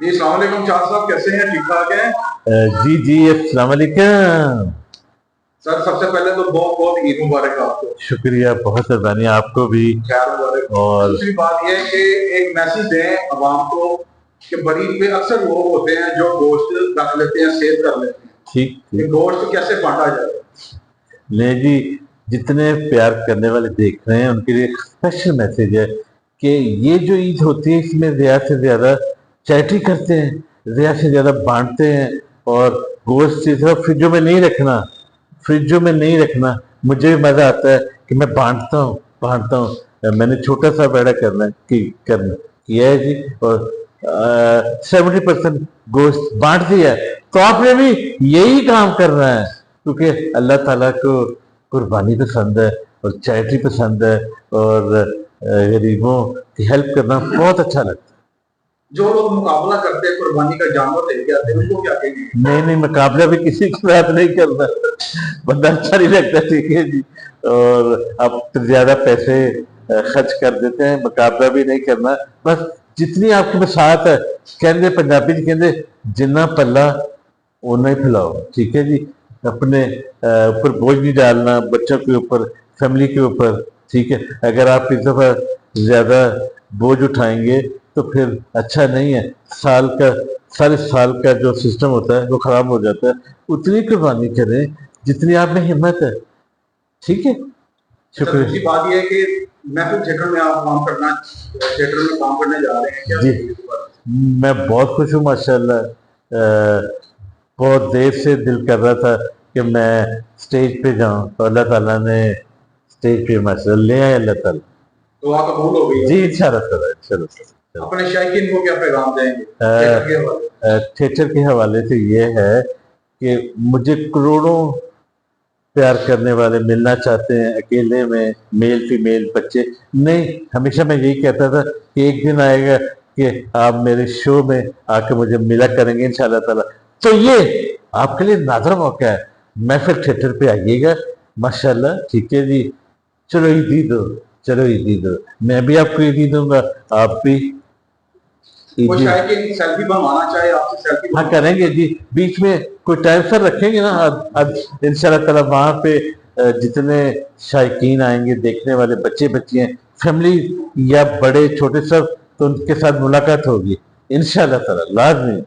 جی السلام علیکم شاہ صاحب، کیسے ہیں؟ ٹھیک ٹھاک ہیں؟ جی جی السلام علیکم. سر سب سے پہلے تو بہت بہت عید مبارک آپ کو. شکریہ، بہت مہربانی آپ کو بھی. خیر مبارک. اور دوسری بات یہ ہے کہ ایک میسج دیں عوام کو کہ بری عید پہ اکثر لوگ ہوتے ہیں جو گوشت رکھ لیتے ہیں، سیو کر لیتے ہیں. ٹھیک کہ گوشت کیسے بانٹا جائے؟ نہیں جی، جتنے پیار کرنے والے دیکھ رہے ہیں ان کے لیے ایک اسپیشل میسج ہے کہ یہ جو عید ہوتی ہے اس میں زیادہ سے زیادہ چیریٹی کرتے ہیں، زیادہ سے زیادہ بانٹتے ہیں. اور گوشت صرف فریجوں میں نہیں رکھنا، فریجوں میں نہیں رکھنا. مجھے بھی مزہ آتا ہے کہ میں بانٹتا ہوں. میں نے چھوٹا سا بیڑا کرنا کیا ہے جی، اور 70% گوشت بانٹ دیا ہے. تو آپ نے بھی یہی کام کرنا ہے، کیونکہ اللہ تعالیٰ کو قربانی پسند ہے اور چیریٹی پسند ہے، اور غریبوں کی ہیلپ کرنا بہت اچھا لگتا ہے. جو لوگ مقابلہ کرتے ہیں قربانی کا جانور لے کے آتے ہیں ان کو کیا کہیں گے؟ نہیں، مقابلہ بھی کسی کے ساتھ نہیں کرنا، بندہ اچھا نہیں لگتا. ٹھیک ہے جی، اور اب زیادہ پیسے خرچ کر دیتے ہیں. مقابلہ بھی نہیں کرنا، بس جتنی آپ کی بساط ہے، کہندے پنجابی کہندے جنہ پلہ اونا ہی پھیلاؤ. ٹھیک ہے جی، اپنے اوپر بوجھ نہیں ڈالنا، بچوں کے اوپر، فیملی کے اوپر. ٹھیک ہے، اگر آپ اس دفعہ زیادہ بوجھ اٹھائیں گے تو پھر اچھا نہیں ہے. سارے سال کا جو سسٹم ہوتا ہے وہ خراب ہو جاتا ہے. اتنی قربانی کریں جتنی آپ میں ہمت ہے. ٹھیک ہے، اچھا، دوسری شکریہ. بات یہ ہے کہ محفل تھیٹر میں آپ تھیٹر میں کام کرنے جا رہے ہیں، کیا جی کہیں گے اس بات؟ میں بہت خوش ہوں ماشاء اللہ. بہت دیر سے دل کر رہا تھا کہ میں اسٹیج پہ جاؤں، تو اللہ تعالیٰ نے اسٹیج پہ ماشاء اللہ لے آئے. اللہ تعالیٰ تو آپ قبول ہو گئی جی، ہے؟ انشاءاللہ تعالیٰ، انشاءاللہ. اپنے شائقین کو کیا پیغام دیں گے تھیٹر کے حوالے؟ تھیٹر کے حوالے سے یہ ہے کہ مجھے کروڑوں پیار کرنے والے ملنا چاہتے ہیں، اکیلے میں، میل فیمیل، بچے نہیں. ہمیشہ میں یہی کہتا تھا کہ ایک دن آئے گا کہ آپ میرے شو میں آ کے مجھے ملا کریں گے انشاءاللہ تعالیٰ. تو یہ آپ کے لیے نادر موقع ہے. محفل تھیٹر پہ آئیے گا ماشاءاللہ. ٹھیک ہے جی، چلو عیدی دو، چلو عیدی دو. میں بھی آپ کو عیدی دوں گا، آپ بھی کوئی عیدی. شائقین سیلفی بنوانا چاہے آپ سے سیلفی ہاں کریں گے جی، بیچ میں کوئی ٹائم سر رکھیں گے نا. اب ان شاء اللہ تعالیٰ وہاں پہ جتنے شائقین آئیں گے، دیکھنے والے بچے بچیاں، فیملی یا بڑے چھوٹے سب، تو ان کے ساتھ ملاقات ہوگی ان شاء اللہ تعالیٰ لازمی.